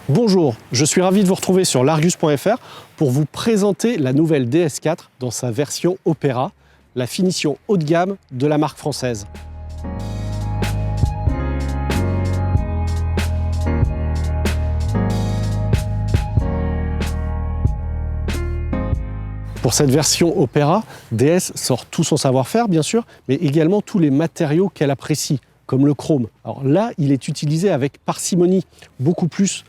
Bonjour, je suis ravi de vous retrouver sur l'Argus.fr pour vous présenter la nouvelle DS4 dans sa version Opera, la finition haut de gamme de la marque française. Pour cette version Opera, DS sort tout son savoir-faire bien sûr, mais également tous les matériaux qu'elle apprécie, comme le chrome. Alors là, il est utilisé avec parcimonie, beaucoup plus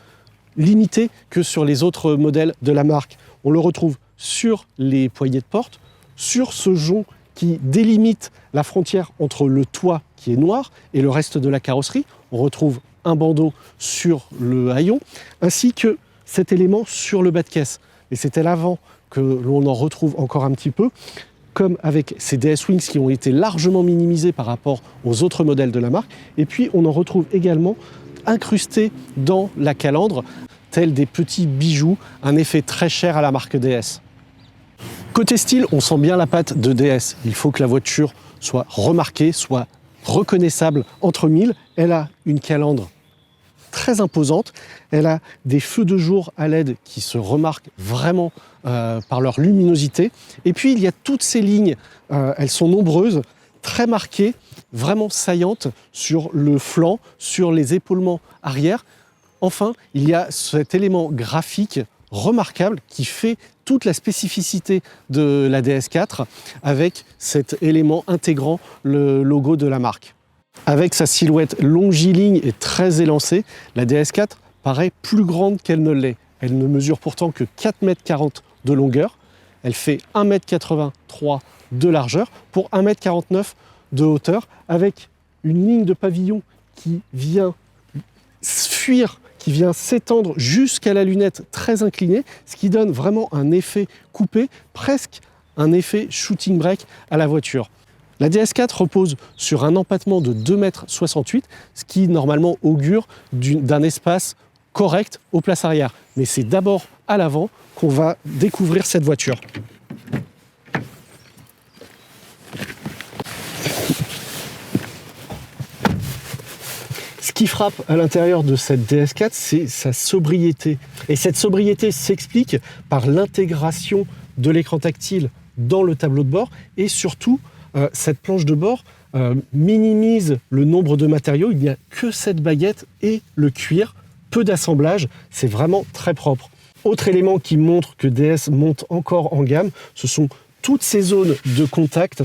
limité que sur les autres modèles de la marque. On le retrouve sur les poignées de porte, sur ce jonc qui délimite la frontière entre le toit qui est noir et le reste de la carrosserie. On retrouve un bandeau sur le haillon, ainsi que cet élément sur le bas de caisse. Et c'est à l'avant que l'on en retrouve encore un petit peu, comme avec ces DS Wings qui ont été largement minimisés par rapport aux autres modèles de la marque. Et puis on en retrouve également incrustés dans la calandre, tels des petits bijoux, un effet très cher à la marque DS. Côté style, on sent bien la patte de DS. Il faut que la voiture soit remarquée, soit reconnaissable entre mille. Elle a une calandre très imposante. Elle a des feux de jour à LED qui se remarquent vraiment par leur luminosité. Et puis il y a toutes ces lignes, elles sont nombreuses, très marquées, vraiment saillantes sur le flanc, sur les épaulements arrière. Enfin, il y a cet élément graphique remarquable qui fait toute la spécificité de la DS4 avec cet élément intégrant le logo de la marque. Avec sa silhouette longiligne et très élancée, la DS4 paraît plus grande qu'elle ne l'est. Elle ne mesure pourtant que 4,40 m de longueur. Elle fait 1,83 m de largeur pour 1,49 m de hauteur, avec une ligne de pavillon qui vient fuir, qui vient s'étendre jusqu'à la lunette très inclinée, ce qui donne vraiment un effet coupé, presque un effet shooting brake à la voiture. La DS4 repose sur un empattement de 2,68 m, ce qui normalement augure d'un espace correct aux places arrière. Mais c'est d'abord à l'avant qu'on va découvrir cette voiture. Ce qui frappe à l'intérieur de cette DS4, c'est sa sobriété. Et cette sobriété s'explique par l'intégration de l'écran tactile dans le tableau de bord et surtout cette planche de bord minimise le nombre de matériaux. Il n'y a que cette baguette et le cuir, peu d'assemblage, c'est vraiment très propre. Autre élément qui montre que DS monte encore en gamme, ce sont toutes ces zones de contact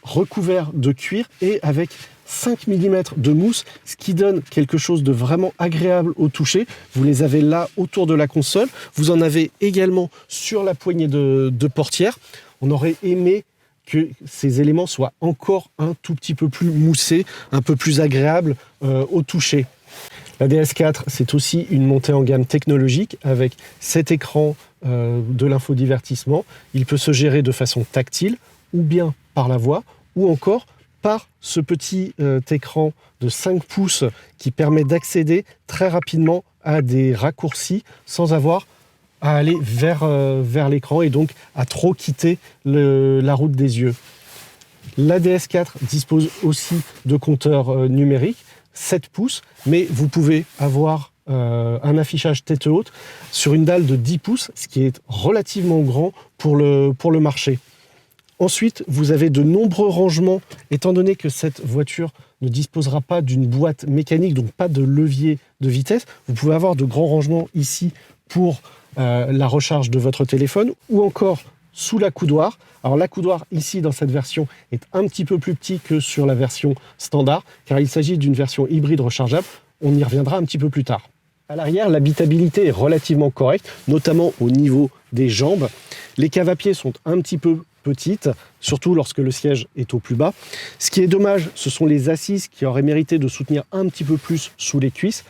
recouvertes de cuir et avec 5 mm de mousse, ce qui donne quelque chose de vraiment agréable au toucher. Vous les avez là autour de la console. Vous en avez également sur la poignée de portière. On aurait aimé que ces éléments soient encore un tout petit peu plus moussés, un peu plus agréables au toucher. La DS4, c'est aussi une montée en gamme technologique avec cet écran de l'infodivertissement. Il peut se gérer de façon tactile ou bien par la voix ou encore par ce petit écran de 5 pouces qui permet d'accéder très rapidement à des raccourcis sans avoir à aller vers l'écran et donc à trop quitter la route des yeux. La DS4 dispose aussi de compteurs numériques, 7 pouces, mais vous pouvez avoir un affichage tête haute sur une dalle de 10 pouces, ce qui est relativement grand pour le marché. Ensuite, vous avez de nombreux rangements, étant donné que cette voiture ne disposera pas d'une boîte mécanique, donc pas de levier de vitesse. Vous pouvez avoir de grands rangements ici pour la recharge de votre téléphone ou encore sous l'accoudoir. Alors l'accoudoir ici dans cette version est un petit peu plus petit que sur la version standard car il s'agit d'une version hybride rechargeable. On y reviendra un petit peu plus tard. À l'arrière, l'habitabilité est relativement correcte, notamment au niveau des jambes. Les caves à pied sont un petit peu petites, surtout lorsque le siège est au plus bas. Ce qui est dommage, ce sont les assises qui auraient mérité de soutenir un petit peu plus sous les cuisses.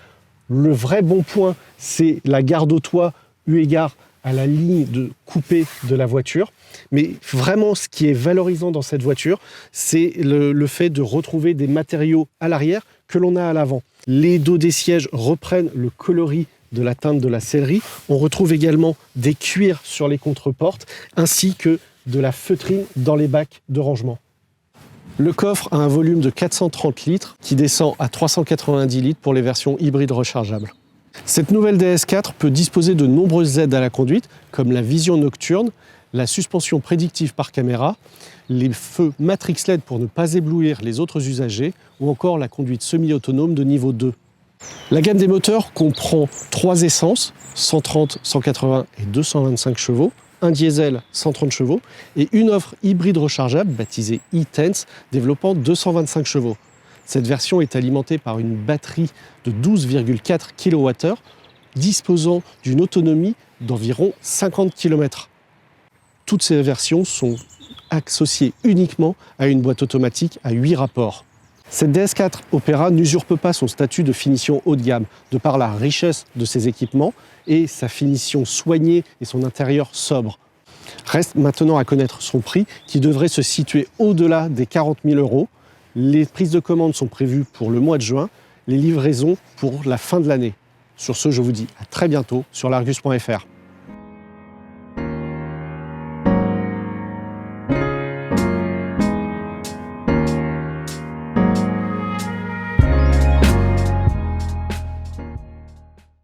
Le vrai bon point, c'est la garde au toit eu égard à la ligne de coupée de la voiture. Mais vraiment, ce qui est valorisant dans cette voiture, c'est le fait de retrouver des matériaux à l'arrière que l'on a à l'avant. Les dos des sièges reprennent le coloris de la teinte de la sellerie. On retrouve également des cuirs sur les contreportes, ainsi que de la feutrine dans les bacs de rangement. Le coffre a un volume de 430 litres qui descend à 390 litres pour les versions hybrides rechargeables. Cette nouvelle DS4 peut disposer de nombreuses aides à la conduite, comme la vision nocturne, la suspension prédictive par caméra, les feux Matrix LED pour ne pas éblouir les autres usagers, ou encore la conduite semi-autonome de niveau 2. La gamme des moteurs comprend 3 essences, 130, 180 et 225 chevaux, un diesel 130 chevaux et une offre hybride rechargeable baptisée e-Tense développant 225 chevaux. Cette version est alimentée par une batterie de 12,4 kWh disposant d'une autonomie d'environ 50 km. Toutes ces versions sont associées uniquement à une boîte automatique à 8 rapports. Cette DS4 Opera n'usurpe pas son statut de finition haut de gamme, de par la richesse de ses équipements et sa finition soignée et son intérieur sobre. Reste maintenant à connaître son prix, qui devrait se situer au-delà des 40 000 €. Les prises de commande sont prévues pour le mois de juin, les livraisons pour la fin de l'année. Sur ce, je vous dis à très bientôt sur l'Argus.fr.